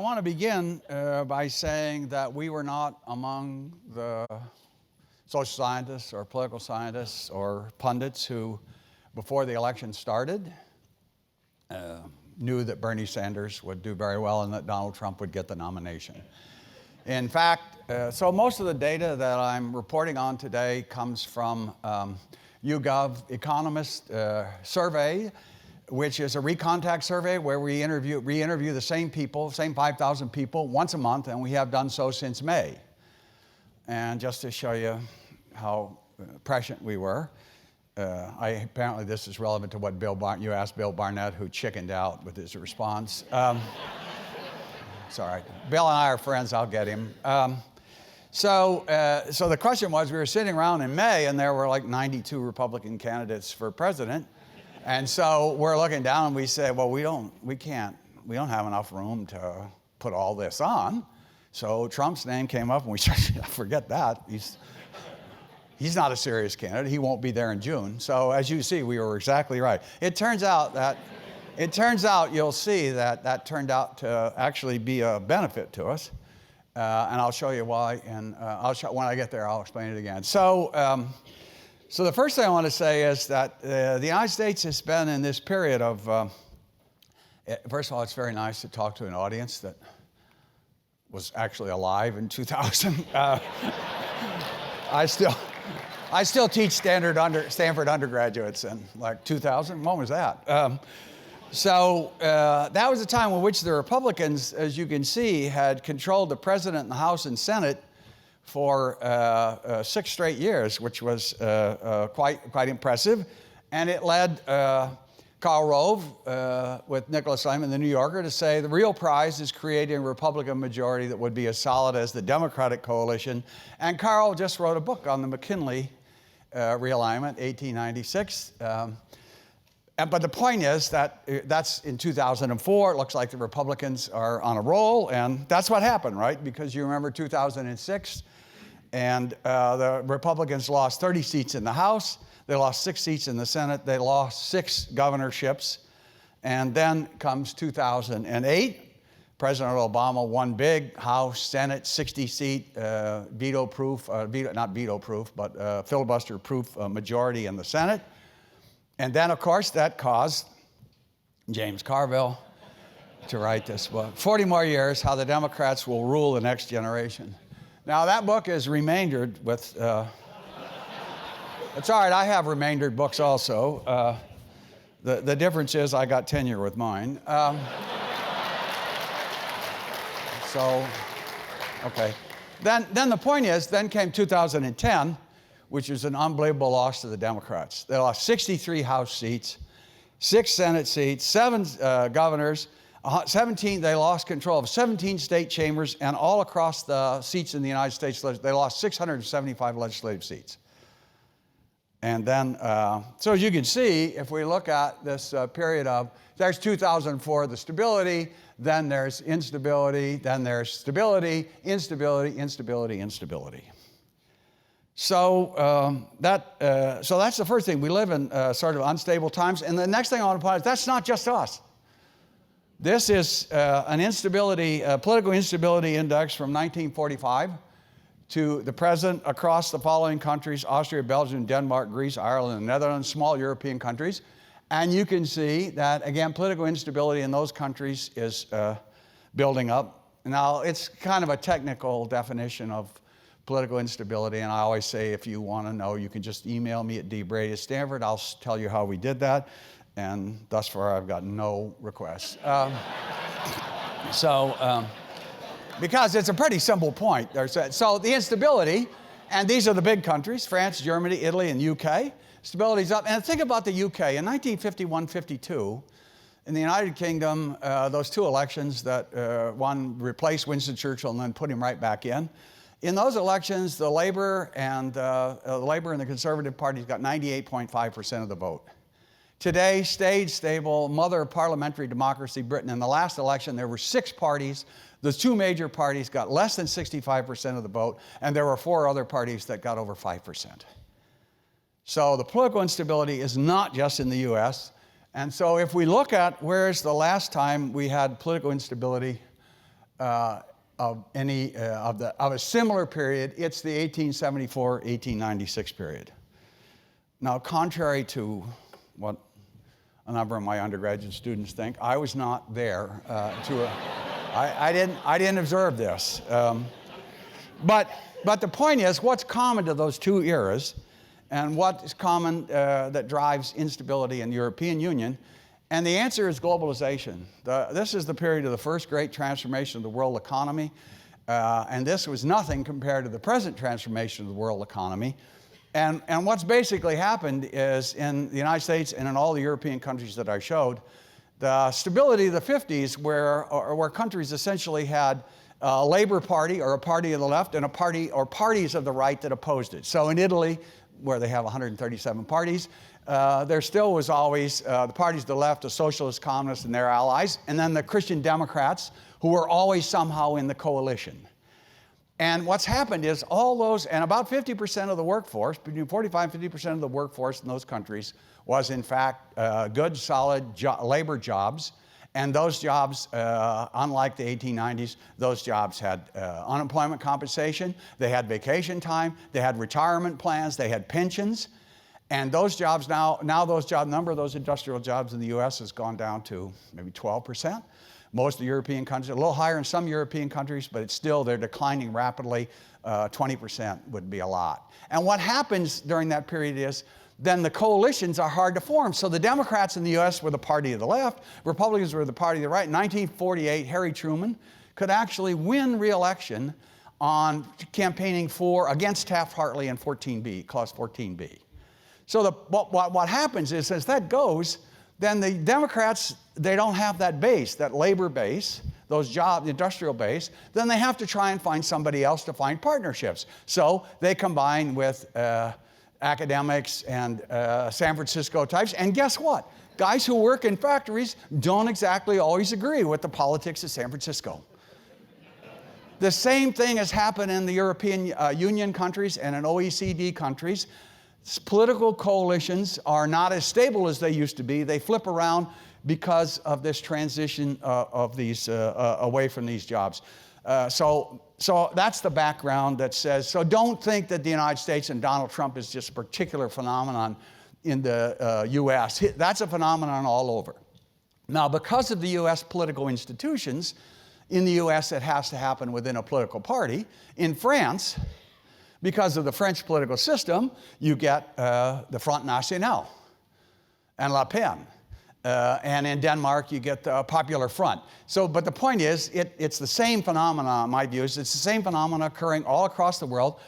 want to begin by saying that we were not among the social scientists or political scientists or pundits who, before the election started, knew that Bernie Sanders would do very well and that Donald Trump would get the nomination. In fact, so most of the data that I'm reporting on today comes from Yougov Economist survey, which is a recontact survey where we re-interview the same people, same 5,000 people once a month, and we have done so since May. And just to show you how prescient we were, apparently this is relevant to what you asked Bill Barnett, who chickened out with his response. It's all right. Bill and I are friends. I'll get him. So the question was, we were sitting around in May, and there were like 92 Republican candidates for president. And so we're looking down and we say, well, we don't have enough room to put all this on. So Trump's name came up and we said, forget that. He's not a serious candidate. He won't be there in June. So as you see, we were exactly right. It turns out you'll see that turned out to actually be a benefit to us. And I'll show you why. And when I get there, I'll explain it again. So the first thing I want to say is that the United States has been in this period of, first of all, it's very nice to talk to an audience that was actually alive in 2000. I still teach Stanford undergraduates in like 2000. When was that? That was a time in which the Republicans, as you can see, had controlled the president and the House and Senate for 6 straight years, which was quite impressive. And it led Karl Rove with Nicholas Lehman, the New Yorker, to say the real prize is creating a Republican majority that would be as solid as the Democratic coalition. And Karl just wrote a book on the McKinley realignment, 1896. But the point is that that's in 2004. It looks like the Republicans are on a roll, and that's what happened, right? Because you remember 2006, and the Republicans lost 30 seats in the House. They lost 6 seats in the Senate. They lost 6 governorships. And then comes 2008. President Obama won big, House, Senate, 60-seat, filibuster-proof majority in the Senate. And then, of course, that caused James Carville to write this book, 40 More Years, How the Democrats Will Rule the Next Generation. Now, that book is remaindered with, it's all right, I have remaindered books also. The difference is I got tenure with mine. Okay. Then the point is, then came 2010, which is an unbelievable loss to the Democrats. They lost 63 House seats, 6 Senate seats, 7 governors, 17, they lost control of 17 state chambers, and all across the seats in the United States, they lost 675 legislative seats. And then, so as you can see, if we look at this period of, there's 2004, the stability, then there's instability, then there's stability, instability, instability, instability. So that's the first thing. We live in sort of unstable times. And the next thing I want to point out is that's not just us. This is an instability, political instability index from 1945 to the present across the following countries: Austria, Belgium, Denmark, Greece, Ireland, and the Netherlands, small European countries. And you can see that, again, political instability in those countries is building up. Now, it's kind of a technical definition of political instability, and I always say, if you want to know, you can just email me at dbrady@Stanford. I'll tell you how we did that, and thus far I've got no requests. Because it's a pretty simple point. So the instability, and these are the big countries: France, Germany, Italy, and UK. Stability's up. And think about the UK. In 1951-52, in the United Kingdom, those 2 elections that one replaced Winston Churchill and then put him right back in. In those elections, the Labour and the Conservative parties got 98.5% of the vote. Today, stayed stable, mother of parliamentary democracy, Britain. In the last election, there were 6 parties. The 2 major parties got less than 65% of the vote, and there were 4 other parties that got over 5%. So the political instability is not just in the U.S. And so if we look at where's the last time we had political instability, of any of a similar period. It's the 1874-1896 period. Now, contrary to what a number of my undergraduate students think, I was not there I didn't observe this. But the point is, what's common to those two eras, and what is common that drives instability in the European Union? And the answer is globalization. This is the period of the first great transformation of the world economy, and this was nothing compared to the present transformation of the world economy. And what's basically happened is, in the United States and in all the European countries that I showed, the stability of the 50s, where countries essentially had a Labor Party or a party of the left and a party or parties of the right that opposed it. So in Italy, where they have 137 parties, there still was always the parties of the left, the socialist, communists, and their allies, and then the Christian Democrats, who were always somehow in the coalition. And what's happened is all those, and about 50% of the workforce, between 45 and 50% of the workforce in those countries was in fact good, solid labor jobs. And those jobs, unlike the 1890s, those jobs had unemployment compensation, they had vacation time, they had retirement plans, they had pensions. And those jobs now number of those industrial jobs in the US has gone down to maybe 12%. Most of the European countries, a little higher in some European countries, but it's still, they're declining rapidly. 20% would be a lot. And what happens during that period is, then the coalitions are hard to form. So the Democrats in the US were the party of the left, Republicans were the party of the right. In 1948, Harry Truman could actually win re-election on campaigning against Taft-Hartley and 14B, Clause 14B. So what happens is, as that goes, then the Democrats, they don't have that base, that labor base, those jobs, the industrial base. Then they have to try and find somebody else to find partnerships. So they combine with academics and San Francisco types. And guess what? Guys who work in factories don't exactly always agree with the politics of San Francisco. The same thing has happened in the European Union countries and in OECD countries. Political coalitions are not as stable as they used to be. They flip around because of this transition of these away from these jobs. So that's the background that says, so don't think that the United States and Donald Trump is just a particular phenomenon in the US. That's a phenomenon all over. Now, because of the US political institutions, in the US it has to happen within a political party. In France, because of the French political system, you get the Front National and Le Pen. And in Denmark, you get the Popular Front. So, but the point is, it's the same phenomenon, in my view. It's the same phenomenon occurring all across the world.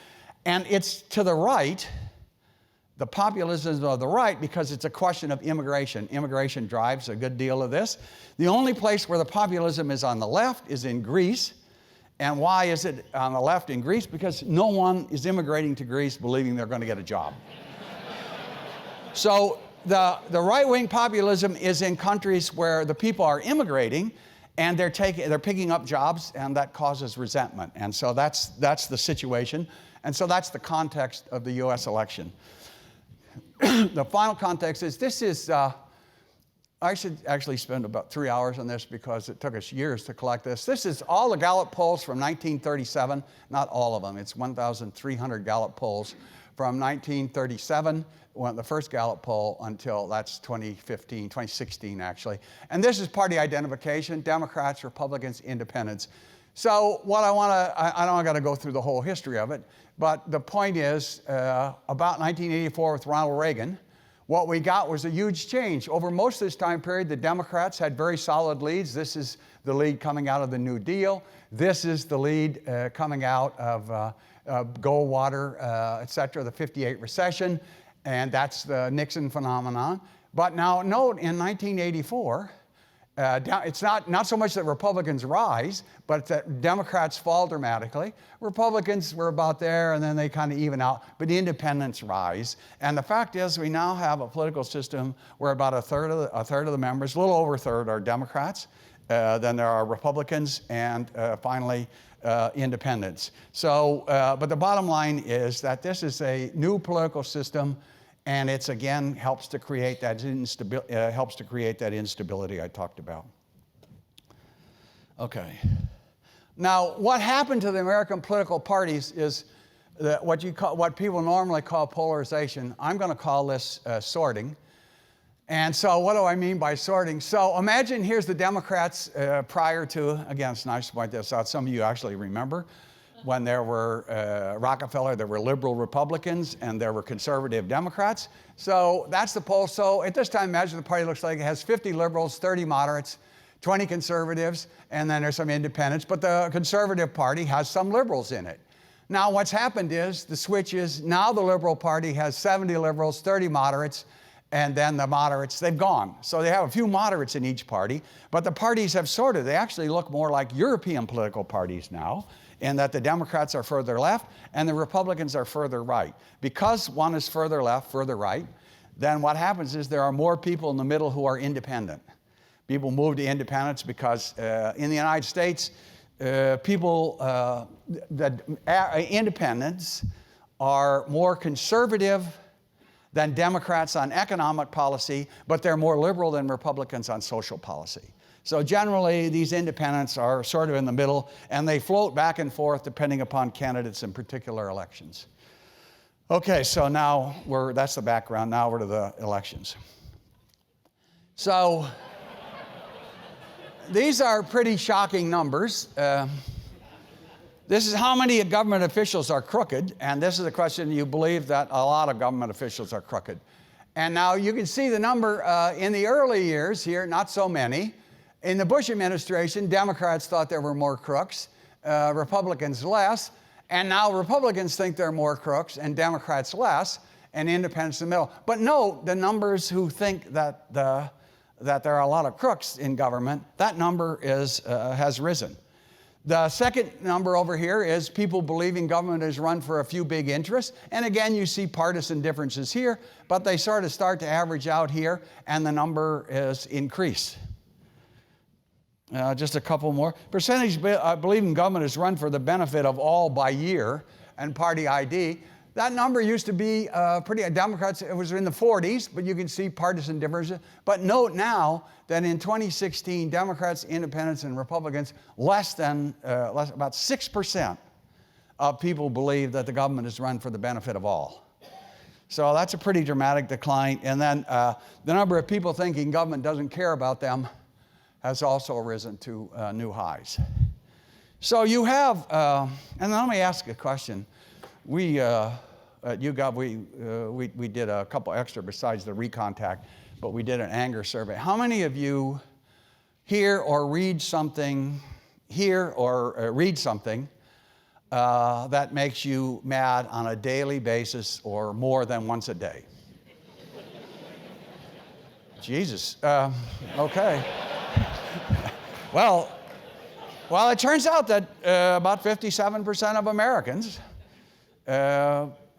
And it's to the right, the populism of the right, because it's a question of immigration. Immigration drives a good deal of this. The only place where the populism is on the left is in Greece. And why is it on the left in Greece? Because no one is immigrating to Greece believing they're going to get a job. So the right-wing populism is in countries where the people are immigrating and they're picking up jobs, and that causes resentment. And so that's the situation. And so that's the context of the US election. The final context is, this is, I should actually spend about 3 hours on this because it took us years to collect this. This is all the Gallup polls from 1937. Not all of them. It's 1,300 Gallup polls from 1937, the first Gallup poll, until that's 2016 actually. And this is party identification: Democrats, Republicans, Independents. So what I don't got to go through the whole history of it, but the point is, about 1984 with Ronald Reagan, what we got was a huge change. Over most of this time period, the Democrats had very solid leads. This is the lead coming out of the New Deal. This is the lead coming out of Goldwater, et cetera, the '58 recession, and that's the Nixon phenomenon. But now note, in 1984, it's not so much that Republicans rise, but that Democrats fall dramatically. Republicans were about there, and then they kind of even out, but the independents rise. And the fact is, we now have a political system where about a third of the members, a little over a third, are Democrats. Then there are Republicans, and finally, independents. So, but the bottom line is that this is a new political system, and it's again helps to create that instability I talked about. Okay, Now, what happened to the American political parties is that what people normally call polarization. I'm going to call this sorting. And so what do I mean by sorting? So imagine here's the Democrats prior to, again, it's nice to point this out. Some of you actually remember when there were Rockefeller, there were liberal Republicans and there were conservative Democrats. So that's the poll. So at this time, imagine the party looks like it has 50 liberals, 30 moderates, 20 conservatives, and then there's some independents. But the Conservative Party has some liberals in it. Now what's happened is the switch is now the Liberal Party has 70 liberals, 30 moderates, and then the moderates, they've gone. So they have a few moderates in each party, but the parties have sorted. They actually look more like European political parties now, in that the Democrats are further left and the Republicans are further right. Because one is further left, further right, then what happens is there are more people in the middle who are independent. People move to independence because in the United States, independents are more conservative than Democrats on economic policy, but they're more liberal than Republicans on social policy. So generally, these independents are sort of in the middle, and they float back and forth depending upon candidates in particular elections. Okay, so now that's the background. Now we're to the elections. So these are pretty shocking numbers. This is how many government officials are crooked, and this is a question: you believe that a lot of government officials are crooked. And now you can see the number in the early years here, not so many. In the Bush administration, Democrats thought there were more crooks, Republicans less, and now Republicans think there are more crooks and Democrats less, and independents in the middle. But note the numbers who think that there are a lot of crooks in government, that number has risen. The second number over here is people believing government is run for a few big interests. And again, you see partisan differences here, but they sort of start to average out here, and the number is increased. Just a couple more. Percentage believing government is run for the benefit of all by year and party ID. That number used to be Democrats, it was in the 40s, but you can see partisan differences. But note now that in 2016, Democrats, Independents, and Republicans, about 6% of people believe that the government is run for the benefit of all. So that's a pretty dramatic decline. And then the number of people thinking government doesn't care about them has also risen to new highs. So you have, and let me ask a question. We, at Yougov, we did a couple extra besides the recontact, but we did an anger survey. How many of you hear or read something that makes you mad on a daily basis or more than once a day? Jesus, okay. Well, it turns out that about 57% of Americans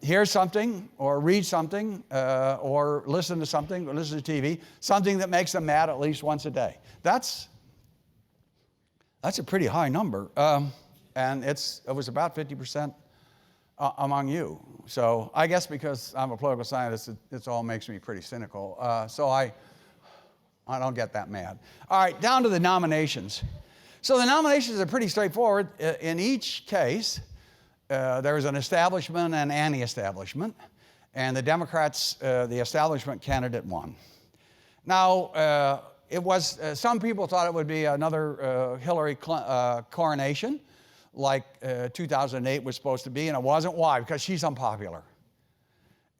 hear something or read something or listen to something or listen to TV, something that makes them mad at least once a day. That's a pretty high number. And it was about 50% among you. So I guess because I'm a political scientist, it all makes me pretty cynical. So I don't get that mad. All right, down to the nominations. So the nominations are pretty straightforward. In each case, there was an establishment and anti-establishment, and the Democrats, the establishment candidate won. Now, it was some people thought it would be another Hillary coronation, like 2008 was supposed to be, and it wasn't. Why? Because she's unpopular.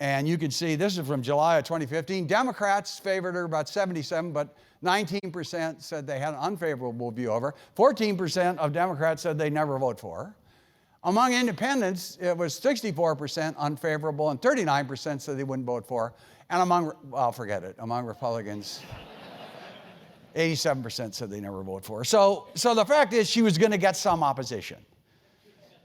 And you can see, this is from July of 2015. Democrats favored her about 77, but 19% said they had an unfavorable view of her. 14% of Democrats said they'd never vote for her. Among independents, it was 64% unfavorable, and 39% said they wouldn't vote for her. And among Republicans, 87% said they never vote for her. So the fact is she was going to get some opposition.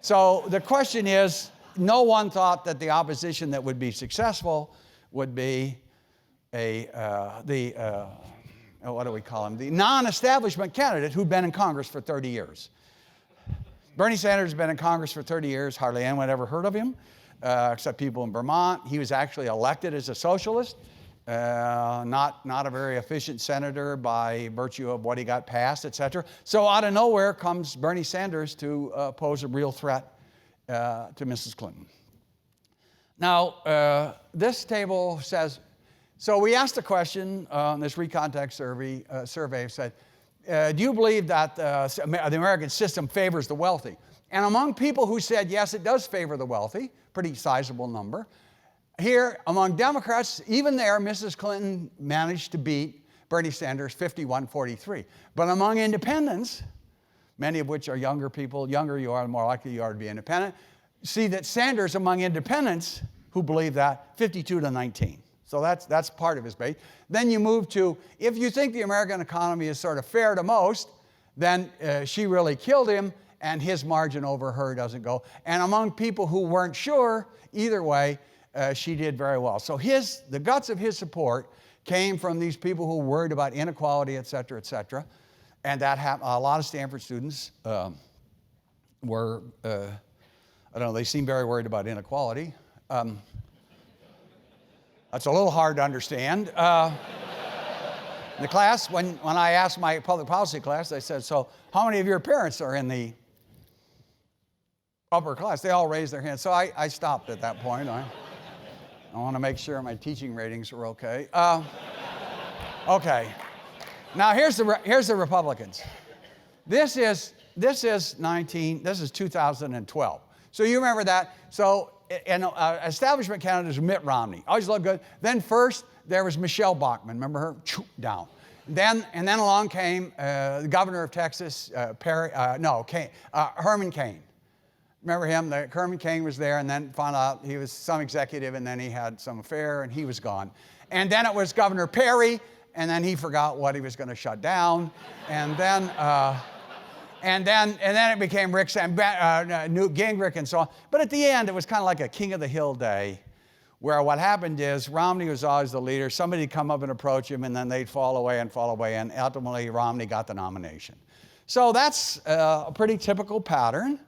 So the question is, no one thought that the opposition that would be successful would be the non-establishment candidate who'd been in Congress for 30 years. Bernie Sanders has been in Congress for 30 years. Hardly anyone ever heard of him, except people in Vermont. He was actually elected as a socialist. not a very efficient senator by virtue of what he got passed, et cetera. So out of nowhere comes Bernie Sanders to pose a real threat to Mrs. Clinton. Now, this table says, so we asked a question on this Recontact survey said, do you believe that the American system favors the wealthy? And among people who said, yes, it does favor the wealthy, pretty sizable number, here among Democrats, even there, Mrs. Clinton managed to beat Bernie Sanders 51-43. But among independents, many of which are younger people, younger you are, the more likely you are to be independent, see that Sanders among independents who believe that, 52-19. So that's part of his base. Then you move to, if you think the American economy is sort of fair to most, then she really killed him, and his margin over her doesn't go. And among people who weren't sure, either way, she did very well. So the guts of his support came from these people who were worried about inequality, et cetera, et cetera. And that happened. A lot of Stanford students were, I don't know, they seem very worried about inequality. That's a little hard to understand. The class, when I asked my public policy class, they said, so how many of your parents are in the upper class? They all raised their hands. So I stopped at that point. I want to make sure my teaching ratings are okay. Okay. Now here's the Republicans. This is 2012. So you remember that. So establishment candidates, Mitt Romney, always looked good. Then first there was Michelle Bachmann, remember her? Down. And then along came the governor of Texas, Herman Cain. Remember him? Herman Cain was there, and then found out he was some executive, and then he had some affair, and he was gone. And then it was Governor Perry, and then he forgot what he was going to shut down, and then it became Newt Gingrich and so on. But at the end, it was kind of like a King of the Hill day, where what happened is Romney was always the leader. Somebody would come up and approach him, and then they'd fall away, and ultimately Romney got the nomination. So that's a pretty typical pattern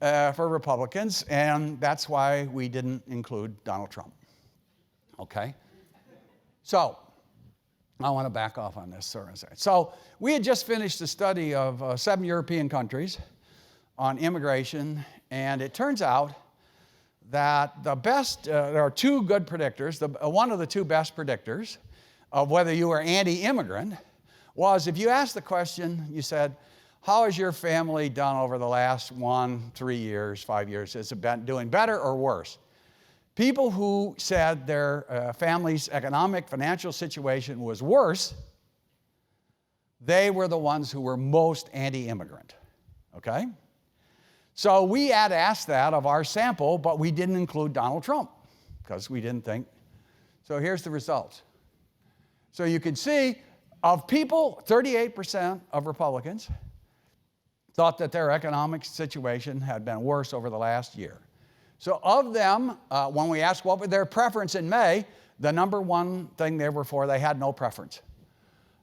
for Republicans, and that's why we didn't include Donald Trump. Okay? So I want to back off on this. So we had just finished a study of 7 European countries on immigration, and it turns out that there are 2 good predictors. One of the 2 best predictors of whether you were anti-immigrant was if you asked the question, you said, how has your family done over the last 1, 3 years, 5 years? Has it been doing better or worse? People who said their family's economic, financial situation was worse, they were the ones who were most anti-immigrant, okay? So we had asked that of our sample, but we didn't include Donald Trump because we didn't think. So here's the results. So you can see, of people, 38% of Republicans thought that their economic situation had been worse over the last year. So of them, when we asked what was their preference in May, the number one thing they were for, they had no preference.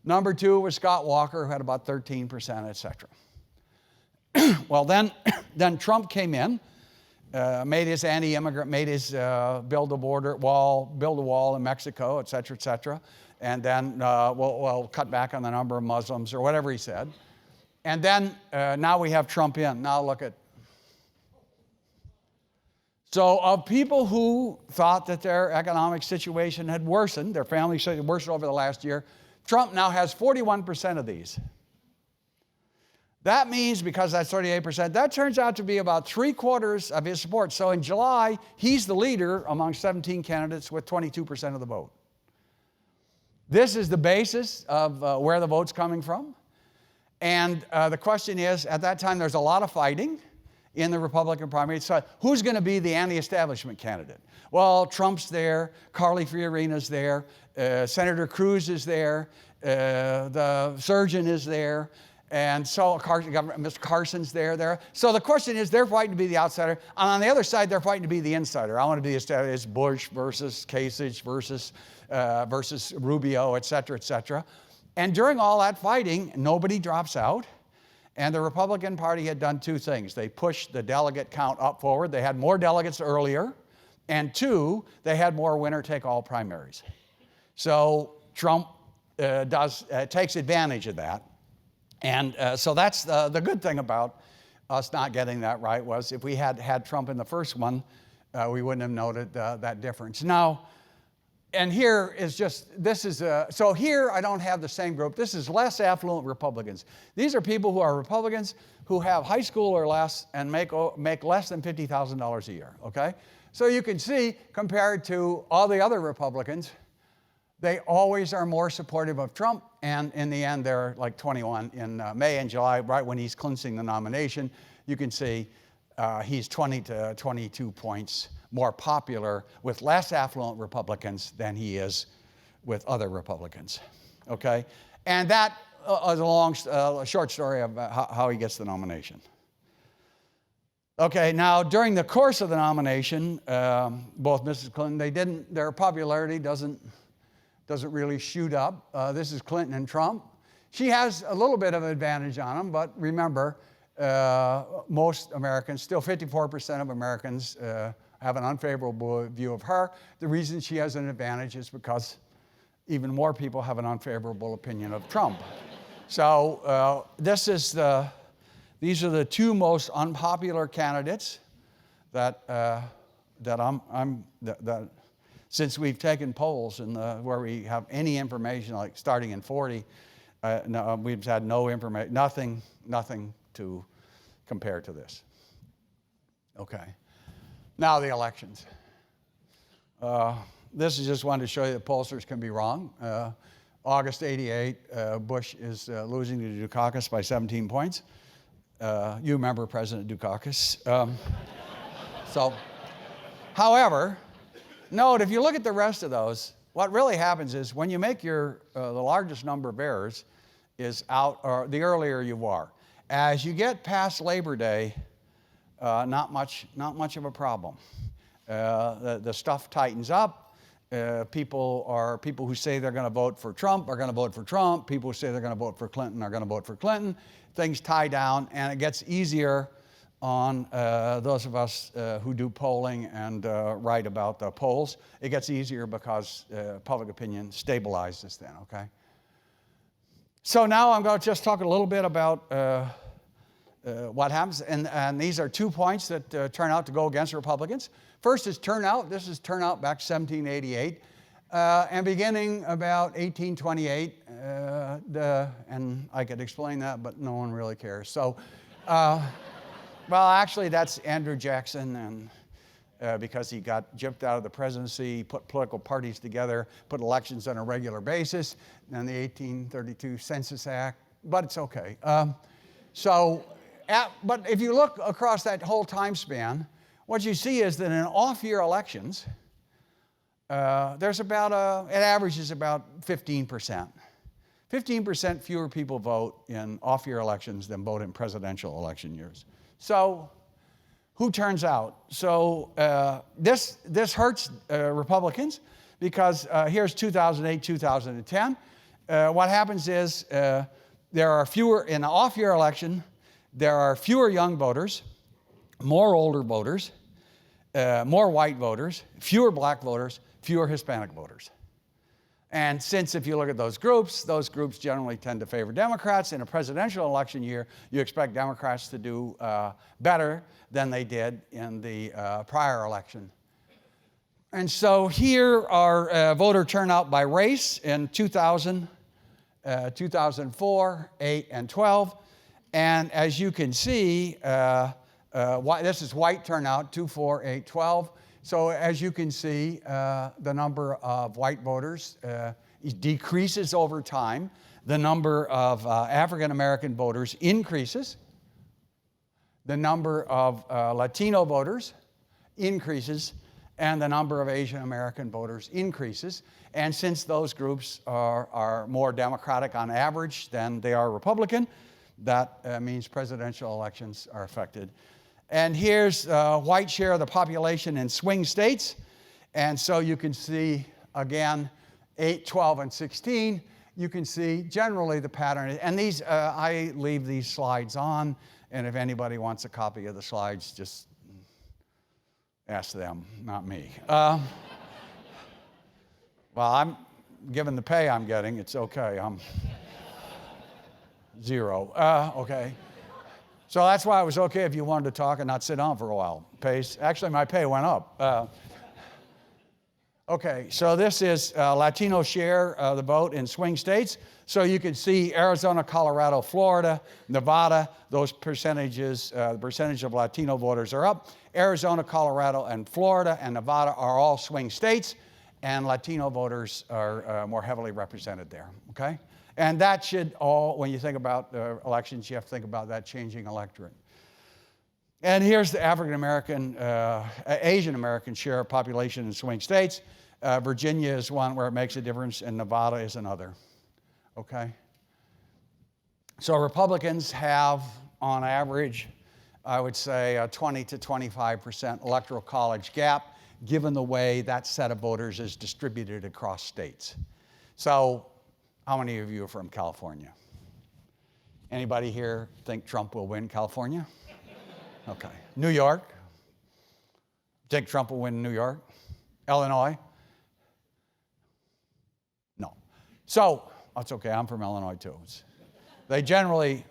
Number 2 was Scott Walker, who had about 13%, et cetera. Well, then Trump came in, made his anti-immigrant, made his build a wall in Mexico, et cetera, and then we'll cut back on the number of Muslims or whatever he said. And then now we have Trump in. Now look at. So of people who thought that their economic situation had worsened, their family situation had worsened over the last year, Trump now has 41% of these. That means, because that's 38%, that turns out to be about 3/4 of his support. So in July, he's the leader among 17 candidates with 22% of the vote. This is the basis of where the vote's coming from. And the question is, at that time, there's a lot of fighting in the Republican primary. So who's going to be the anti-establishment candidate? Well, Trump's there, Carly Fiorina's there, Senator Cruz is there, the surgeon is there, and so Mr. Carson's there. So the question is, they're fighting to be the outsider, and on the other side, they're fighting to be the insider. I want to be the insider. It's Bush versus Kasich versus Rubio, et cetera. And during all that fighting, nobody drops out. And the Republican Party had done 2 things. They pushed the delegate count up forward. They had more delegates earlier. And 2, they had more winner-take-all primaries. So Trump takes advantage of that. And so that's the good thing about us not getting that right was if we had Trump in the first one, we wouldn't have noted that difference. Now, and here is just, so here I don't have the same group. This is less affluent Republicans. These are people who are Republicans who have high school or less and make less than $50,000 a year, okay? So you can see, compared to all the other Republicans, they always are more supportive of Trump, and in the end, they're like 21 in May and July, right when he's clinching the nomination. You can see he's 20 to 22 points more popular with less affluent Republicans than he is with other Republicans, okay? And that is a short story of how he gets the nomination. Okay, now during the course of the nomination, both Mrs. Clinton, their popularity doesn't really shoot up. This is Clinton and Trump. She has a little bit of advantage on him, but remember, most Americans, still 54% of Americans have an unfavorable view of her. The reason she has an advantage is because even more people have an unfavorable opinion of Trump. So these are the two most unpopular candidates that since we've taken polls where we have any information, like starting in 40, we've had no information, nothing to compare to this. Okay. Now the elections. This is just one to show you that pollsters can be wrong. August 88, Bush is losing to Dukakis by 17 points. You remember President Dukakis. However, note, if you look at the rest of those, what really happens is when you make the largest number of errors is out, or the earlier you are. As you get past Labor Day, not much of a problem. The stuff tightens up. People who say they're going to vote for Trump are going to vote for Trump. People who say they're going to vote for Clinton are going to vote for Clinton. Things tie down, and it gets easier on those of us who do polling and write about the polls. It gets easier because public opinion stabilizes then, okay? So now I'm going to just talk a little bit about what happens, and these are 2 points that turn out to go against Republicans. First is turnout. This is turnout back 1788. And beginning about 1828, and I could explain that, but no one really cares. So, well, actually, that's Andrew Jackson, and because he got gypped out of the presidency, put political parties together, put elections on a regular basis, and the 1832 Census Act, but it's okay. But if you look across that whole time span, what you see is that in off-year elections, there's it averages about 15%. 15% fewer people vote in off-year elections than vote in presidential election years. So who turns out? So this hurts Republicans because here's 2008, 2010. What happens is there are fewer, in an off-year election, there are fewer young voters, more older voters, more white voters, fewer black voters, fewer Hispanic voters. And since if you look at those groups generally tend to favor Democrats. In a presidential election year, you expect Democrats to do better than they did in the prior election. And so here are voter turnout by race in 2000, 2004, 8, and 12. And as you can see, this is white turnout, 2, 4, 8, 12. So as you can see, the number of white voters decreases over time. The number of African-American voters increases. The number of Latino voters increases. And the number of Asian-American voters increases. And since those groups are more Democratic on average than they are Republican, that means presidential elections are affected. And here's white share of the population in swing states. And so you can see, again, 8, 12, and 16. You can see generally the pattern. And these, I leave these slides on. And if anybody wants a copy of the slides, just ask them, not me. Well, given the pay I'm getting, it's okay. I'm 0. Okay. So that's why it was okay if you wanted to talk and not sit down for a while. Actually, my pay went up. Okay, so this is Latino share of the vote in swing states. So you can see Arizona, Colorado, Florida, Nevada, those percentages, the percentage of Latino voters are up. Arizona, Colorado, and Florida and Nevada are all swing states, and Latino voters are more heavily represented there, okay? And that should all, when you think about elections, you have to think about that changing electorate. And here's the African American, Asian American share of population in swing states. Virginia is one where it makes a difference, and Nevada is another. Okay? So Republicans have, on average, I would say a 20 to 25% electoral college gap, given the way that set of voters is distributed across states. So, how many of you are from California? Anybody here think Trump will win California? Okay. New York? Think Trump will win New York? Illinois? No. So, that's okay, I'm from Illinois too. They generally,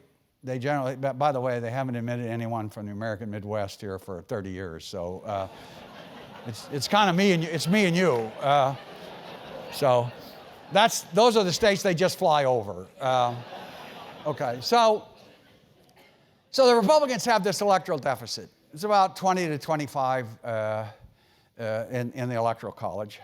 by the way, they haven't admitted anyone from the American Midwest here for 30 years, so it's kind of me and you, it's me and you. So, those are the states they just fly over. Okay, so the Republicans have this electoral deficit. It's about 20 to 25 in the Electoral College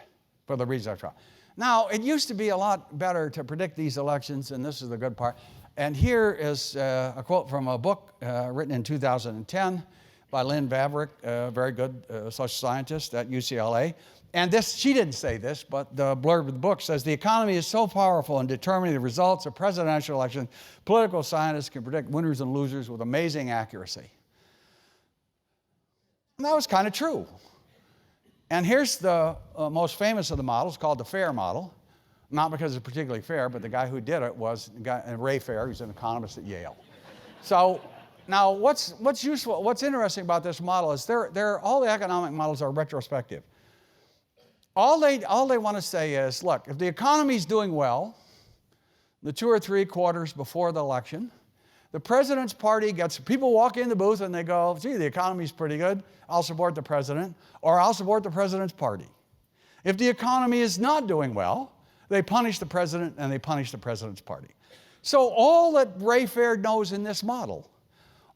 for the reasons I tried. Now, it used to be a lot better to predict these elections, and this is the good part. And here is a quote from a book written in 2010 by Lynn Vavreck, a very good social scientist at UCLA. And this, she didn't say this, but the blurb of the book says, the economy is so powerful in determining the results of presidential elections, political scientists can predict winners and losers with amazing accuracy. And that was kind of true. And here's the most famous of the models, called the FAIR model. Not because it's particularly fair, but the guy who did it was Ray Fair, who's an economist at Yale. So now what's useful, what's interesting about this model is all the economic models are retrospective. All they want to say is, look, if the economy's doing well, the 2 or 3 quarters before the election, the president's party gets, people walk in the booth and they go, gee, the economy's pretty good, I'll support the president, or I'll support the president's party. If the economy is not doing well, they punish the president and they punish the president's party. So all that Ray Fair knows in this model,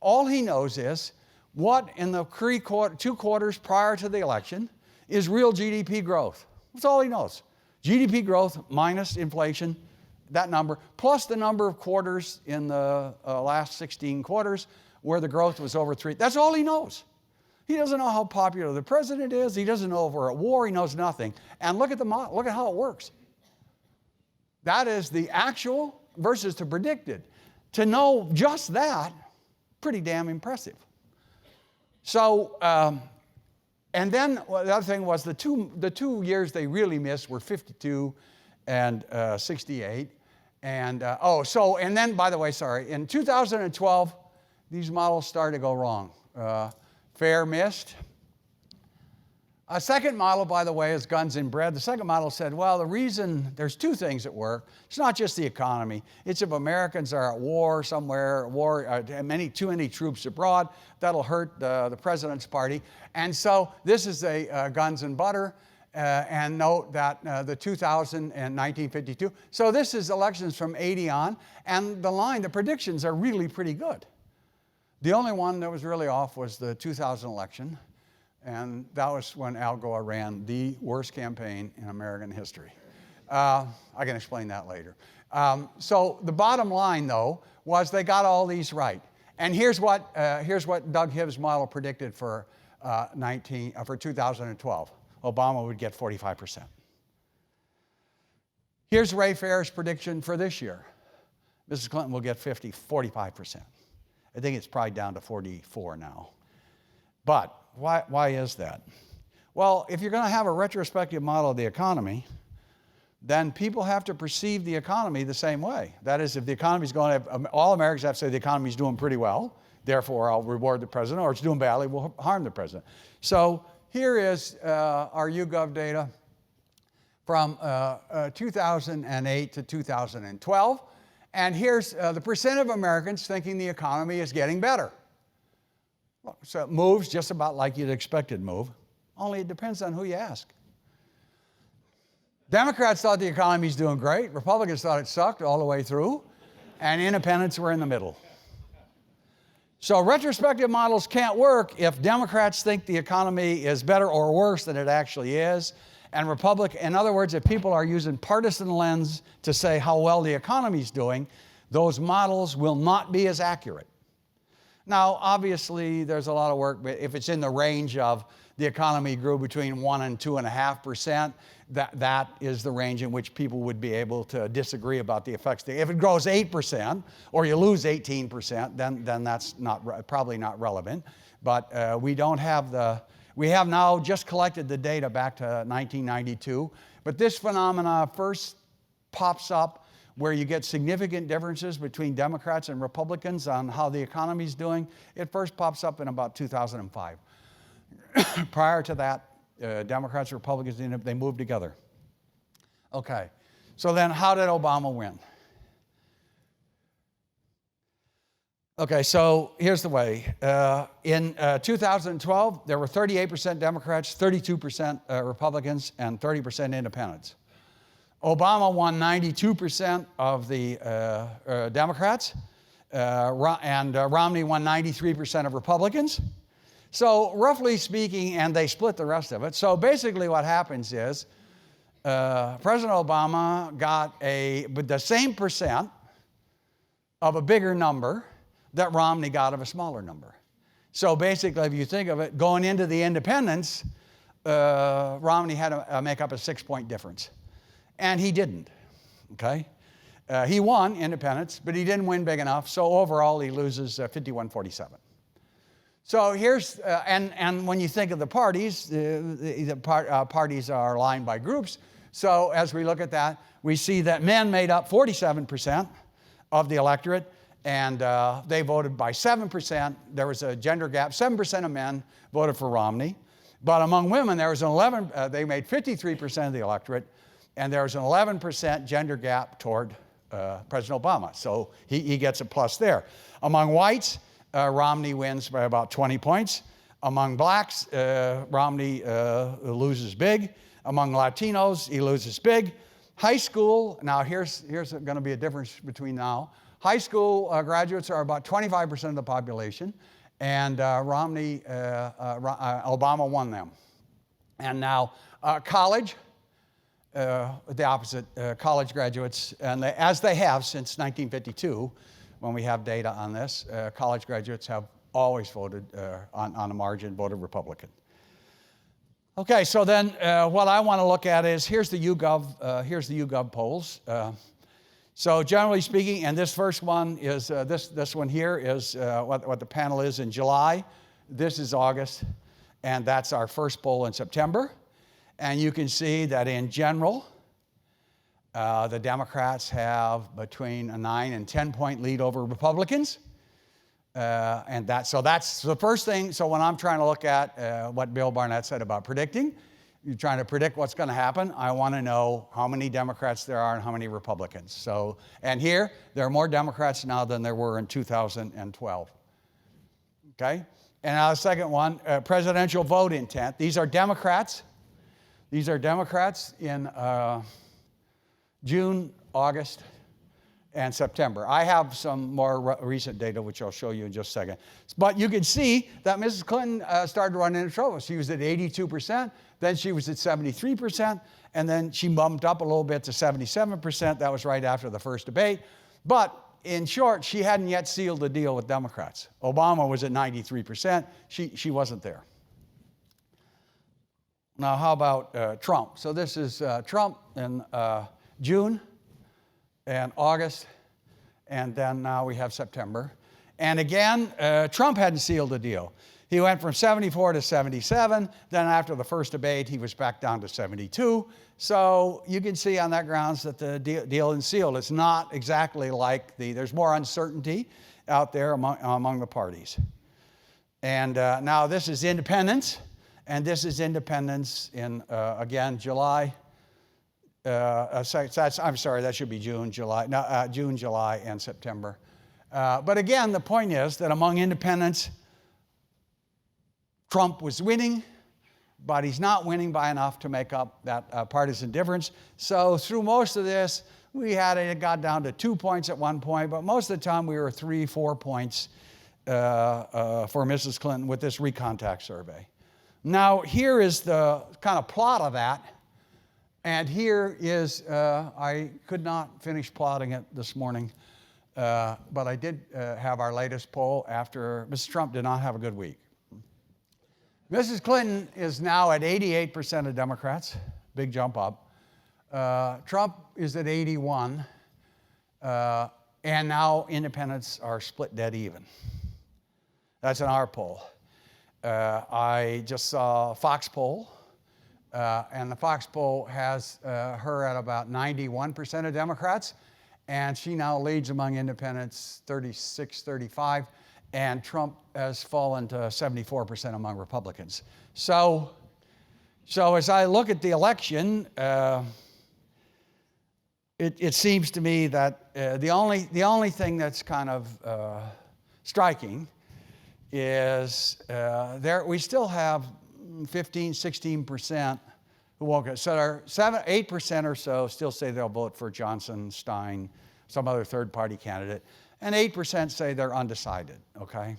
all he knows is what in the 2 quarters prior to the election is real GDP growth. That's all he knows. GDP growth minus inflation, that number, plus the number of quarters in the last 16 quarters where the growth was over 3. That's all he knows. He doesn't know how popular the president is. He doesn't know if we're at war. He knows nothing. And look at how it works. That is the actual versus the predicted. To know just that, pretty damn impressive. So, and then the other thing was the two years they really missed were 52 and 68. And and then, by the way, sorry, in 2012, these models started to go wrong. Fair missed. A second model, by the way, is Guns and Bread. The second model said, well, the reason, there's 2 things at work. It's not just the economy. It's if Americans are at war somewhere, too many troops abroad, that'll hurt the president's party. And so this is a Guns and Butter. And note that the 2000 and 1952. So this is elections from 80 on. And the predictions are really pretty good. The only one that was really off was the 2000 election. And that was when Al Gore ran the worst campaign in American history. I can explain that later. So the bottom line, though, was they got all these right. And here's what Doug Hibbs' model predicted for 2012. Obama would get 45%. Here's Ray Fair's prediction for this year. Mrs. Clinton will get 45%. I think it's probably down to 44 now. But why is that? Well, if you're going to have a retrospective model of the economy, then people have to perceive the economy the same way. That is, if the economy is going to, all Americans have to say the economy is doing pretty well, therefore I'll reward the president, or it's doing badly, we'll harm the president. So here is our YouGov data. from 2008 to 2012. And here's the percent of Americans thinking the economy is getting better. So it moves just about like you'd expect it to move, only it depends on who you ask. Democrats thought the economy's doing great. Republicans thought it sucked all the way through. And independents were in the middle. So retrospective models can't work if Democrats think the economy is better or worse than it actually is. And in other words, if people are using partisan lens to say how well the economy's doing, those models will not be as accurate. Now, obviously, there's a lot of work, but if it's in the range of the economy grew between 1% and 2.5%, that is the range in which people would be able to disagree about the effects. If it grows 8% or you lose 18%, then that's probably not relevant. But we have now just collected the data back to 1992. But this phenomena first pops up where you get significant differences between Democrats and Republicans on how the economy's doing. It first pops up in about 2005. Prior to that, Democrats and Republicans, they moved together. Okay, so then how did Obama win? Okay, so here's the way. In 2012, there were 38% Democrats, 32% Republicans, and 30% independents. Obama won 92% of the Democrats, and Romney won 93% of Republicans. So roughly speaking, and they split the rest of it. So basically what happens is President Obama got the same percent of a bigger number that Romney got of a smaller number. So basically, if you think of it, going into the independents, Romney had to make up a 6-point difference. And he didn't, okay? He won independents, but he didn't win big enough. So overall, he loses 51-47. So here's, and when you think of the parties, parties are aligned by groups. So as we look at that, we see that men made up 47% of the electorate, and they voted by 7%. There was a gender gap. 7% of men voted for Romney. But among women, there was they made 53% of the electorate, and there was an 11% gender gap toward President Obama. So he gets a plus there. Among whites, Romney wins by about 20 points. Among blacks, Romney loses big. Among Latinos, he loses big. High school, now here's going to be a difference between now. High school graduates are about 25% of the population, and Obama won them. And now college, the opposite, college graduates, and as they have since 1952, when we have data on this, college graduates have always voted on a margin, voted Republican. Okay, so then what I want to look at is here's the Yougov polls. So generally speaking, and this first one is this one here is what the panel is in July. This is August, and that's our first poll in September. And you can see that in general, the Democrats have between a 9 and 10-point lead over Republicans. So that's the first thing. So when I'm trying to look at what Bill Barnett said about predicting, you're trying to predict what's going to happen, I want to know how many Democrats there are and how many Republicans. So, and here, there are more Democrats now than there were in 2012. Okay? And now the second one, presidential vote intent. These are Democrats. These are Democrats in June, August, and September. I have some more recent data, which I'll show you in just a second. But you can see that Mrs. Clinton started running into trouble. She was at 82%, then she was at 73%, and then she bumped up a little bit to 77%. That was right after the first debate. But in short, she hadn't yet sealed the deal with Democrats. Obama was at 93%. She wasn't there. Now, how about Trump? So this is Trump in June and August, and then now we have September. And again, Trump hadn't sealed the deal. He went from 74 to 77. Then after the first debate, he was back down to 72. So you can see on that grounds that the deal isn't sealed. It's not exactly like there's more uncertainty out there among the parties. And now this is independents, and this is independents in, again, July I'm sorry, that should be June, July, no, June, July, and September. But again, the point is that among independents, Trump was winning, but he's not winning by enough to make up that partisan difference. So through most of this, it got down to 2 points at one point, but most of the time we were 3, 4 points for Mrs. Clinton with this recontact survey. Now, here is the kind of plot of that. And here is, I could not finish plotting it this morning, but I did have our latest poll after Mrs. Trump did not have a good week. Mrs. Clinton is now at 88% of Democrats, big jump up. Trump is at 81, and now independents are split dead even. That's in our poll. I just saw Fox poll, and the Fox poll has her at about 91% of Democrats, and she now leads among independents 36-35, and Trump has fallen to 74% among Republicans. So as I look at the election, it seems to me that the only thing that's kind of striking is we still have 15, 16% who won't go. So 8% or so still say they'll vote for Johnson, Stein, some other third-party candidate, and 8% say they're undecided, okay?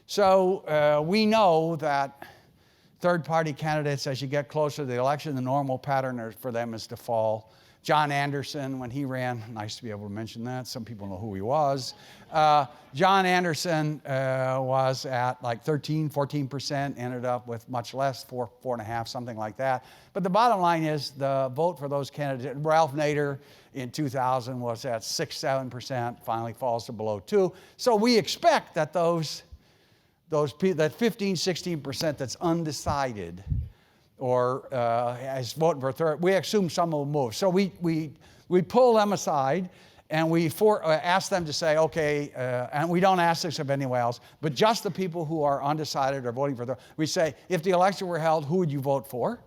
So we know that third-party candidates, as you get closer to the election, the normal pattern for them is to fall. John Anderson, when he ran, nice to be able to mention that. Some people know who he was. John Anderson was at like 13, 14%, ended up with much less, 4.5, something like that. But the bottom line is the vote for those candidates. Ralph Nader in 2000 was at 6, 7%, finally falls to below 2. So we expect that that 15, 16% that's undecided or is voting for a third, we assume some will move. So we pull them aside and we ask them to say, okay, and we don't ask this of anyone else, but just the people who are undecided or voting for we say, if the election were held, who would you vote for?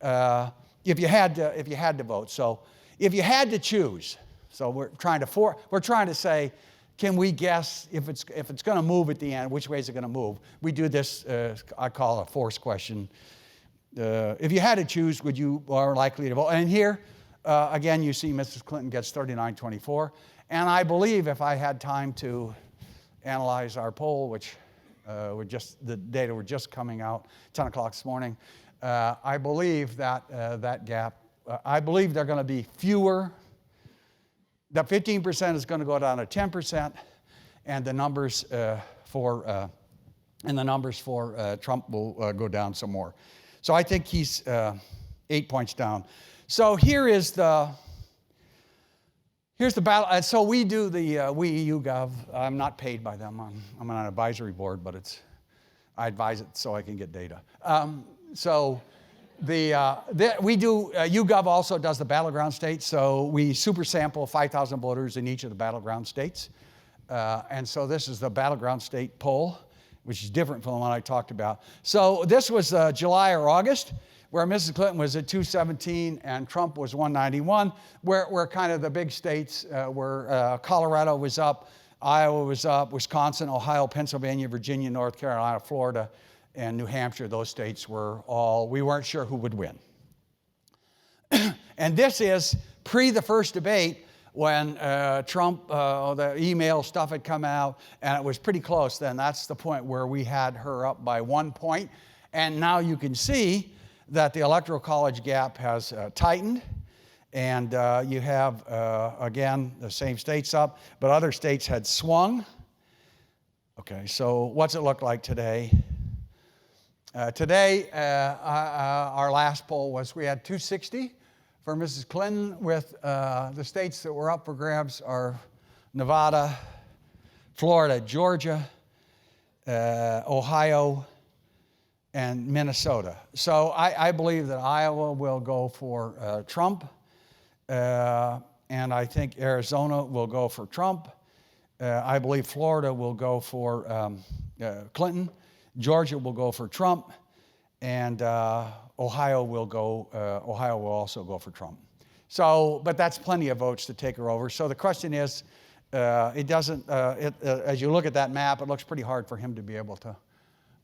If you had to vote. So if you had to choose, so we're trying to say, can we guess if it's going to move at the end, which way is it going to move? We do this, I call a force question. If you had to choose, would you are likely to vote? And here, again, you see Mrs. Clinton gets 39-24. And I believe if I had time to analyze our poll, which the data were just coming out 10 o'clock this morning, I believe that gap, I believe there are going to be fewer. That 15% is going to go down to 10%, and the numbers for Trump will go down some more. So I think he's 8 points down. So here's the battle. So we do we Yougov. I'm not paid by them. I'm on an advisory board, but I advise it so I can get data. We do Yougov also does the battleground states. So we super sample 5,000 voters in each of the battleground states, and so this is the battleground state poll, which is different from the one I talked about. So this was July or August, where Mrs. Clinton was at 217 and Trump was 191, where kind of the big states were Colorado was up, Iowa was up, Wisconsin, Ohio, Pennsylvania, Virginia, North Carolina, Florida, and New Hampshire. Those states were we weren't sure who would win. And this is pre the first debate, when Trump, the email stuff had come out, and it was pretty close then. That's the point where we had her up by 1 point. And now you can see that the Electoral College gap has tightened. And you have, again, the same states up, but other states had swung. Okay, so what's it look like today? Today, our last poll was we had 260. For Mrs. Clinton, with the states that were up for grabs are Nevada, Florida, Georgia, Ohio, and Minnesota. So I believe that Iowa will go for Trump, and I think Arizona will go for Trump. I believe Florida will go for Clinton. Georgia will go for Trump, and Ohio will also go for Trump. So, but that's plenty of votes to take her over. So the question is, it doesn't, as you look at that map, it looks pretty hard for him to be able to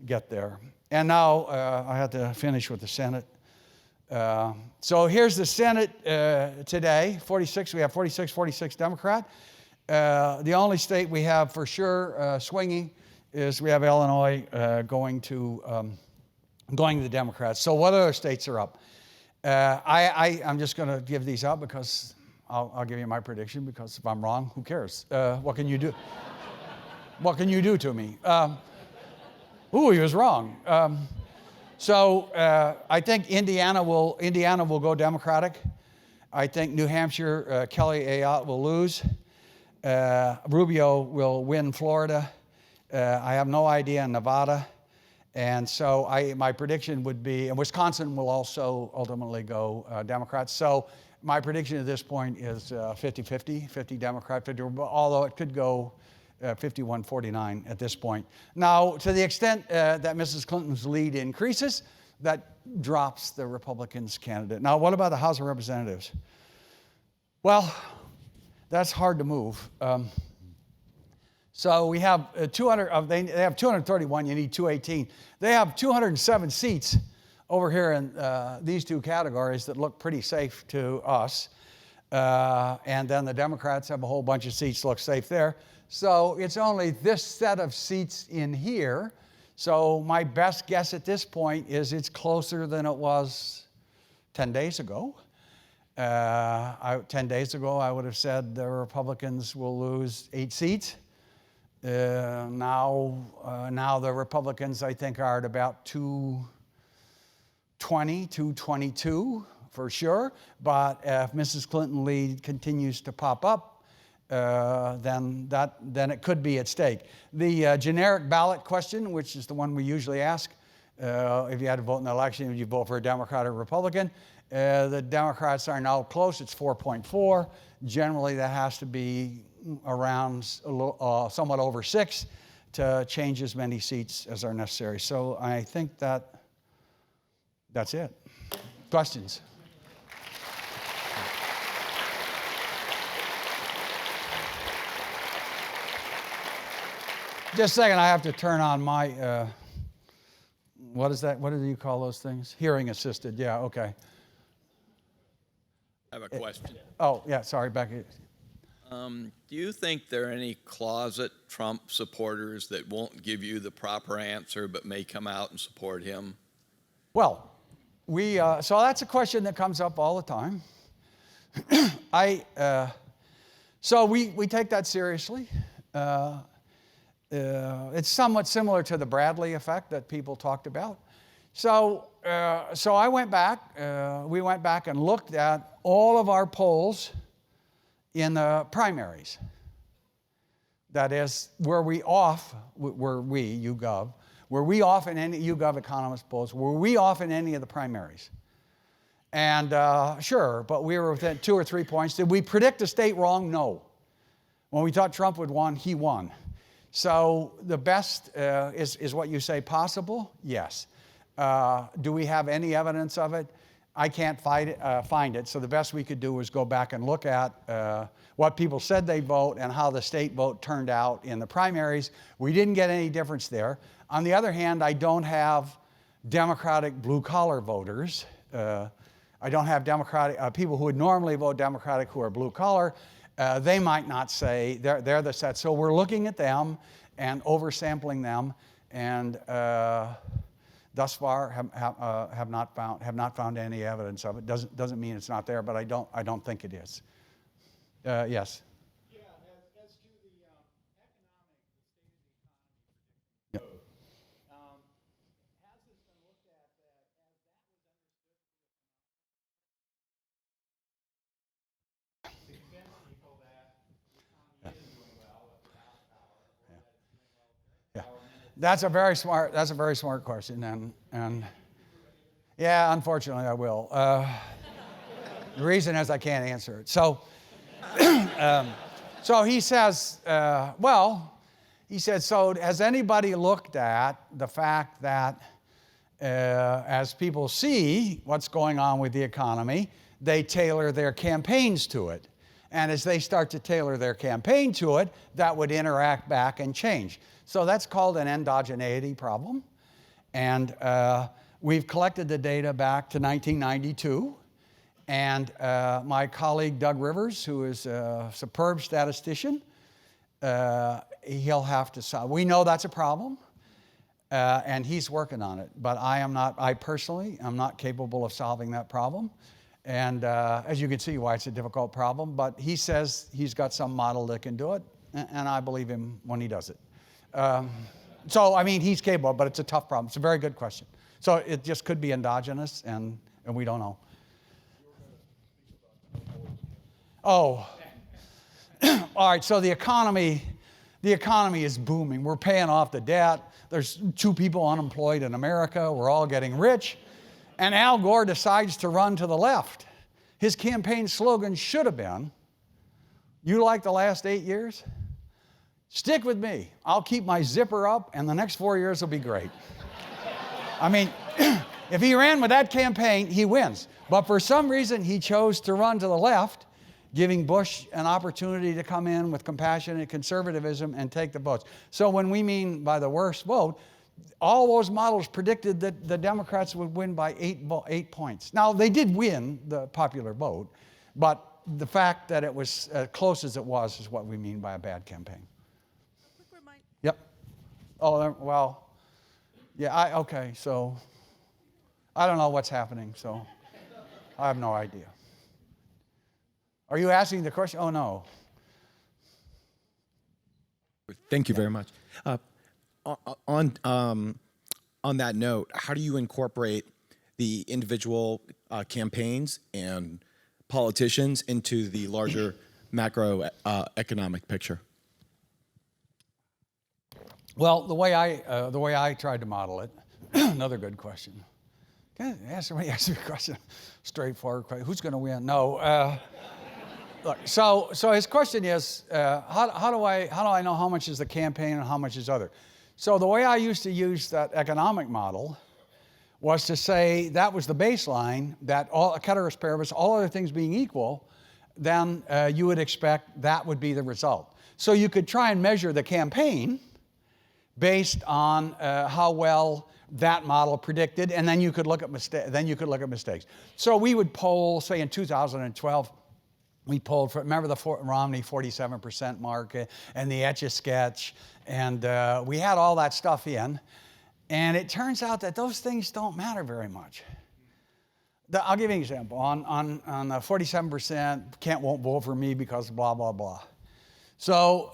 get there. And now I have to finish with the Senate. So here's the Senate today, 46, we have 46 Democrat. The only state we have for sure swinging is we have Illinois going to the Democrats. So what other states are up? I'm just going to give these up because I'll give you my prediction, because if I'm wrong, who cares? What can you do? What can you do to me? Ooh, he was wrong. So I think Indiana will go Democratic. I think New Hampshire, Kelly Ayotte will lose. Rubio will win Florida. I have no idea in Nevada. And so my prediction would be, and Wisconsin will also ultimately go Democrats. So my prediction at this point is 50-50, 50 Democrat, 50, although it could go 51-49 at this point. Now, to the extent that Mrs. Clinton's lead increases, that drops the Republicans' candidate. Now, what about the House of Representatives? Well, that's hard to move. So we have 200 they have 231, you need 218. They have 207 seats over here in these two categories that look pretty safe to us. And then the Democrats have a whole bunch of seats that look safe there. So it's only this set of seats in here. So my best guess at this point is it's closer than it was 10 days ago. 10 days ago, I would have said the Republicans will lose 8 seats. Now the Republicans, I think, are at about 220, 222 for sure. But if Mrs. Clinton lead continues to pop up, then it could be at stake. The generic ballot question, which is the one we usually ask, if you had to vote in the election, would you vote for a Democrat or Republican? The Democrats are now close. It's 4.4. Generally, that has to be around somewhat over 6 to change as many seats as are necessary. So I think that's it. Questions? Just a second, I have to turn on my, what is that? What do you call those things? Hearing assisted, yeah, okay. I have a question. Oh, yeah, sorry, Becky. Do you think there are any closet Trump supporters that won't give you the proper answer but may come out and support him? Well, so that's a question that comes up all the time. So we take that seriously. It's somewhat similar to the Bradley effect that people talked about. So I went back, we went back and looked at all of our polls in the primaries. That is, Yougov, were we off in any Yougov economist polls, were we off in any of the primaries? And sure, but we were within 2 or 3 points. Did we predict a state wrong? No. When we thought Trump would win, he won. So the best is what you say possible? Yes. Do we have any evidence of it? I can't find it. So the best we could do was go back and look at what people said they vote and how the state vote turned out in the primaries. We didn't get any difference there. On the other hand, I don't have Democratic blue-collar voters. I don't have Democratic people who would normally vote Democratic who are blue-collar. They might not say they're the set. So we're looking at them and oversampling them, and thus far have not found any evidence of it. Doesn't mean it's not there, but I don't think it is. Yes. Yeah, as to the economic, the state of the economy. Yep. Has this been looked at that as that was understood to be a convince people that the economy is doing well with gas power, or that it's doing well with power? That's a very smart question, and yeah, unfortunately I will. The reason is I can't answer it. So he says, so has anybody looked at the fact that as people see what's going on with the economy, they tailor their campaigns to it. And as they start to tailor their campaign to it, that would interact back and change. So that's called an endogeneity problem. And we've collected the data back to 1992. And my colleague Doug Rivers, who is a superb statistician, he'll have to solve. We know that's a problem, and he's working on it. But I personally am not capable of solving that problem. And as you can see why it's a difficult problem, but he says he's got some model that can do it, and I believe him when he does it. So, I mean, he's capable, but it's a tough problem. It's a very good question. So it just could be endogenous, and we don't know. Oh, all right, so the economy is booming. We're paying off the debt. There's 2 people unemployed in America. We're all getting rich. And Al Gore decides to run to the left. His campaign slogan should have been, "You like the last 8 years? Stick with me. I'll keep my zipper up, and the next 4 years will be great." I mean, if he ran with that campaign, he wins. But for some reason, he chose to run to the left, giving Bush an opportunity to come in with compassionate conservatism and take the votes. So when we mean by the worst vote, all those models predicted that the Democrats would win by 8 points. Now, they did win the popular vote, but the fact that it was as close as it was is what we mean by a bad campaign. Quick reminder. Yep. Oh, well, yeah, okay, so I don't know what's happening, so I have no idea. Are you asking the question? Oh, no. Thank you very much. On that note, how do you incorporate the individual campaigns and politicians into the larger macro economic picture? Well, the way I tried to model it, another good question. Somebody ask me a question, straightforward question. Who's going to win? No. Look, so his question is, how do I know how much is the campaign and how much is other? So the way I used to use that economic model was to say that was the baseline, that all ceteris paribus, all other things being equal, then you would expect that would be the result. So you could try and measure the campaign based on how well that model predicted, and then you could look at mistakes. So we would poll, say in 2012, we polled for, remember the Romney 47% mark and the Etch-a-Sketch, and we had all that stuff in, and it turns out that those things don't matter very much. I'll give you an example. On 47%, won't vote for me because blah, blah, blah. So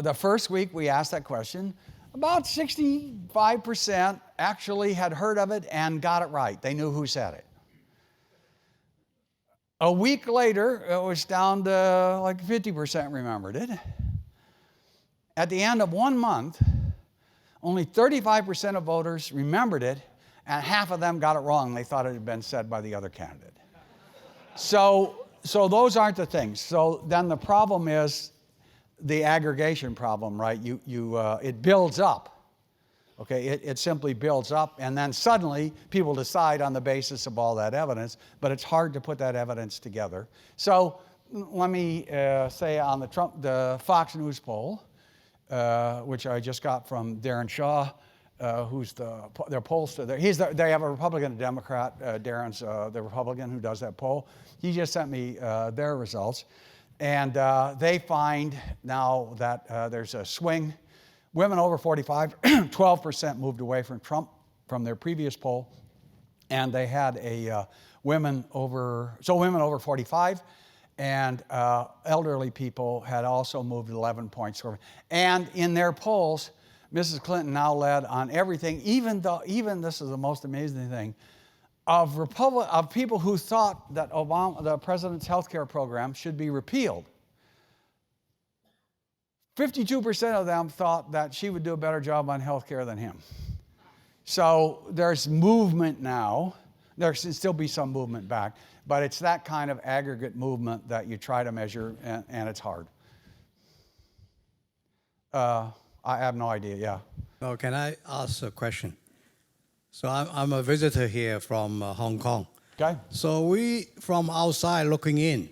the first week we asked that question, about 65% actually had heard of it and got it right. They knew who said it. A week later, it was down to like 50% remembered it. At the end of 1 month, only 35% of voters remembered it, and half of them got it wrong. They thought it had been said by the other candidate. So those aren't the things. So then the problem is the aggregation problem, right? It builds up. Okay, it simply builds up, and then suddenly people decide on the basis of all that evidence, but it's hard to put that evidence together. So let me say on the Fox News poll, which I just got from Darren Shaw, who's their pollster. They have a Republican and Democrat. Darren's the Republican who does that poll. He just sent me their results, and they find now that there's a swing. Women over 45, 12% moved away from Trump from their previous poll, and they had women over 45 and elderly people had also moved 11 points. And in their polls, Mrs. Clinton now led on everything, even this is the most amazing thing, of people who thought that the president's health care program should be repealed. 52% of them thought that she would do a better job on health care than him. So there's movement now. There should still be some movement back, but it's that kind of aggregate movement that you try to measure, and it's hard. I have no idea, yeah. Well, can I ask a question? So I'm a visitor here from Hong Kong. Okay? So we, from outside looking in,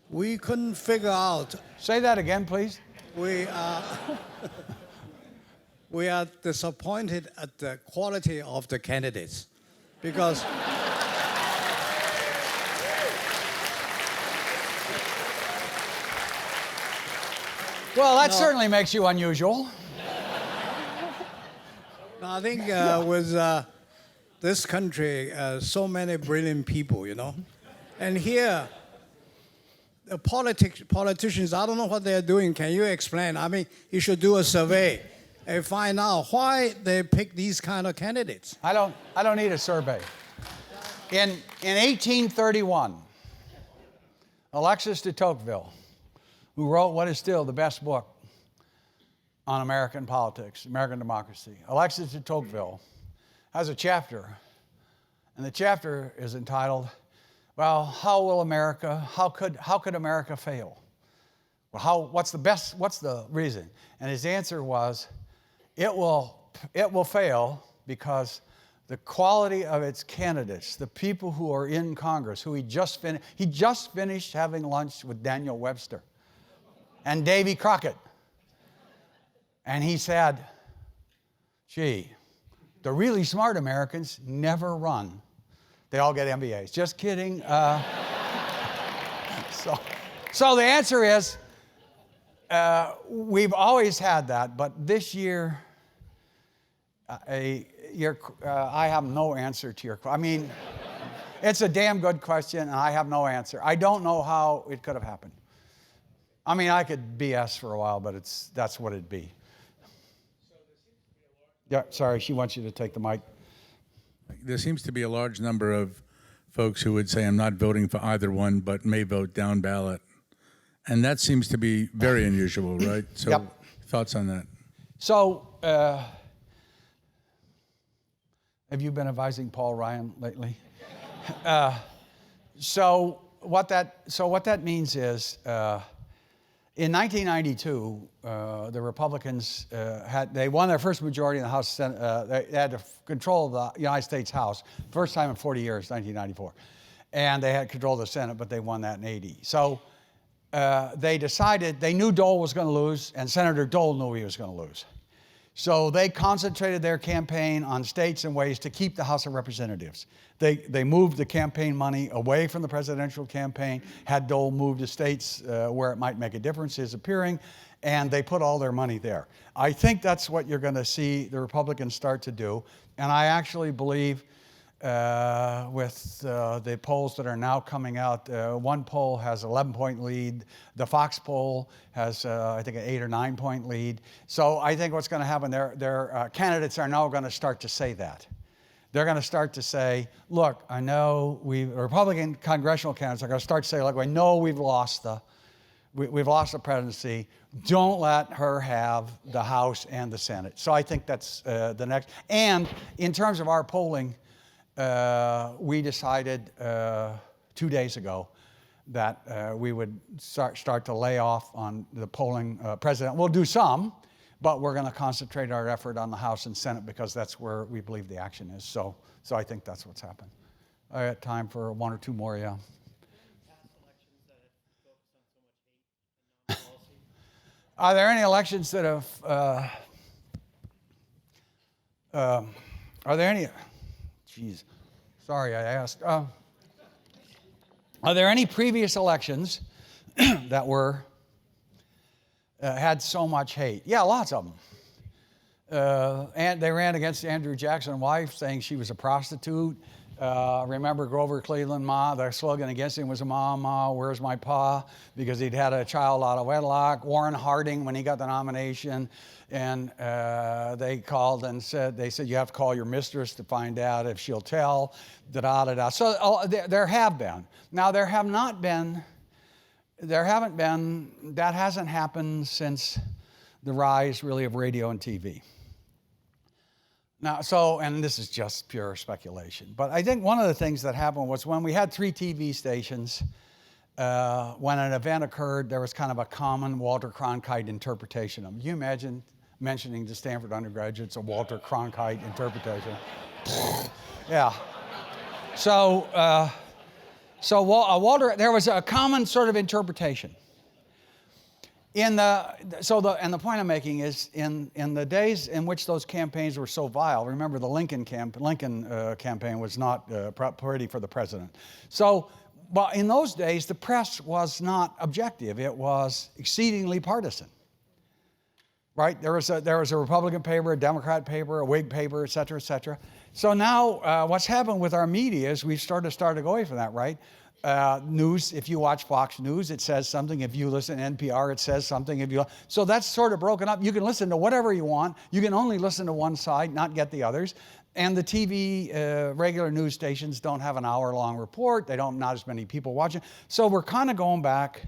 we couldn't figure out. Say that again, please. We we are disappointed at the quality of the candidates because Well, that certainly makes you unusual. I think with this country, so many brilliant people, you know, and here, the politicians, I don't know what they're doing. Can you explain? I mean, you should do a survey and find out why they pick these kind of candidates. I don't need a survey. In 1831, Alexis de Tocqueville, who wrote what is still the best book on American politics, American democracy, Alexis de Tocqueville has a chapter, and the chapter is entitled, well, how could America fail? Well, what's the reason? And his answer was, it will fail because the quality of its candidates, the people who are in Congress, who he just finished having lunch with Daniel Webster and Davy Crockett. And he said, gee, the really smart Americans never run. They all get MBAs. Just kidding. So the answer is, we've always had that, but this year, I have no answer to your question. I mean, it's a damn good question, and I have no answer. I don't know how it could have happened. I mean, I could BS for a while, but that's what it'd be. Yeah, sorry, she wants you to take the mic. There seems to be a large number of folks who would say, I'm not voting for either one, but may vote down ballot. And that seems to be very unusual, right? So, Yep. Thoughts on that? So, have you been advising Paul Ryan lately? So what that means is, in 1992, the Republicans they won their first majority in the House. They had to control the United States House, first time in 40 years, 1994, and they had control of the Senate, but they won that in 80. So they decided, they knew Dole was going to lose, and Senator Dole knew he was going to lose. So they concentrated their campaign on states and ways to keep the House of Representatives. They moved the campaign money away from the presidential campaign, had Dole move to states where it might make a difference, his appearing, and they put all their money there. I think that's what you're going to see the Republicans start to do, and I actually believe with the polls that are now coming out, one poll has 11-point lead. The Fox poll has, I think, an 8 or 9-point lead. So I think what's going to happen, their candidates are now going to start to say that. They're going to start to say, look, I know Republican congressional candidates are going to start to say, look, I know we've lost the presidency. Don't let her have the House and the Senate. So I think that's the next. And in terms of our polling, we decided 2 days ago that we would start to lay off on the polling president. We'll do some, but we're going to concentrate our effort on the House and Senate because that's where we believe the action is. So I think that's what's happened. I got time for one or two more, yeah. Are there any elections that have, are there any, geez, sorry I asked. Are there any previous elections that were, had so much hate? Yeah, lots of them. And they ran against Andrew Jackson's wife, saying she was a prostitute. Remember Grover Cleveland, Ma, their slogan against him was, Ma, Ma, where's my pa? Because he'd had a child out of wedlock. Warren Harding, when he got the nomination, and they called and said, you have to call your mistress to find out if she'll tell, da-da-da-da. So there have been. Now, that hasn't happened since the rise, really, of radio and TV. Now, and this is just pure speculation, but I think one of the things that happened was when we had 3 TV stations, when an event occurred, there was kind of a common Walter Cronkite interpretation of it. Can you imagine mentioning to Stanford undergraduates a Walter Cronkite interpretation? Yeah. So, Walter, there was a common sort of interpretation. And the point I'm making is in the days in which those campaigns were so vile, remember the Lincoln campaign was not pretty for the president. So, well, in those days, the press was not objective. It was exceedingly partisan. Right? There was a Republican paper, a Democrat paper, a Whig paper, et cetera, et cetera. So now what's happened with our media is we've started to go away from that, right? News, if you watch Fox News, it says something. If you listen to NPR, it says something. So that's sort of broken up. You can listen to whatever you want. You can only listen to one side, not get the others. And the TV, regular news stations don't have an hour-long report. Not as many people watching. So we're kind of going back.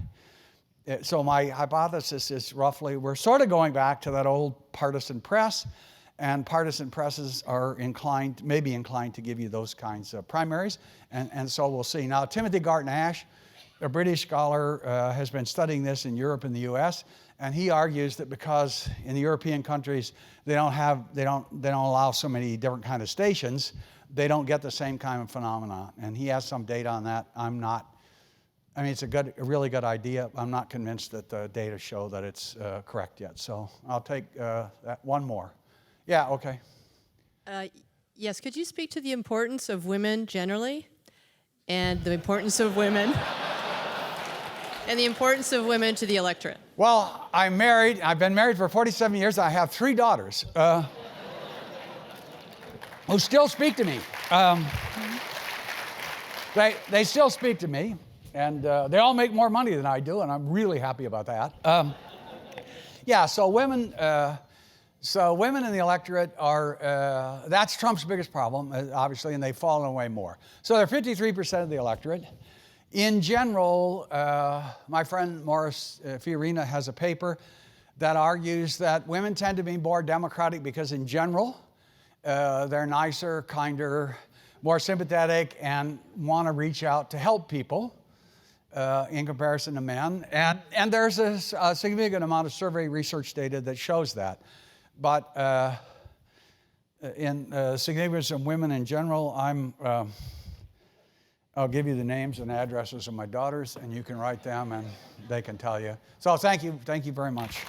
So my hypothesis is roughly, we're sort of going back to that old partisan press, and partisan presses are maybe inclined to give you those kinds of primaries, and so we'll see. Now, Timothy Garton-Ash, a British scholar, has been studying this in Europe and the U.S., and he argues that because in the European countries they don't allow so many different kind of stations, they don't get the same kind of phenomenon, and he has some data on that. It's a really good idea. I'm not convinced that the data show that it's correct yet. So I'll take one more. Yeah, okay. Yes, could you speak to the importance of women generally and the importance of women and the importance of women to the electorate? Well, I'm married. I've been married for 47 years. I have 3 daughters who still speak to me. They still speak to me. And they all make more money than I do, and I'm really happy about that. So women in the electorate are, that's Trump's biggest problem, obviously, and they've fallen away more. So they're 53% of the electorate. In general, my friend Morris Fiorina has a paper that argues that women tend to be more Democratic because in general, they're nicer, kinder, more sympathetic, and want to reach out to help people. In comparison to men. And there's a significant amount of survey research data that shows that. But in significance of women in general, I'll give you the names and addresses of my daughters, and you can write them, and they can tell you. So thank you very much.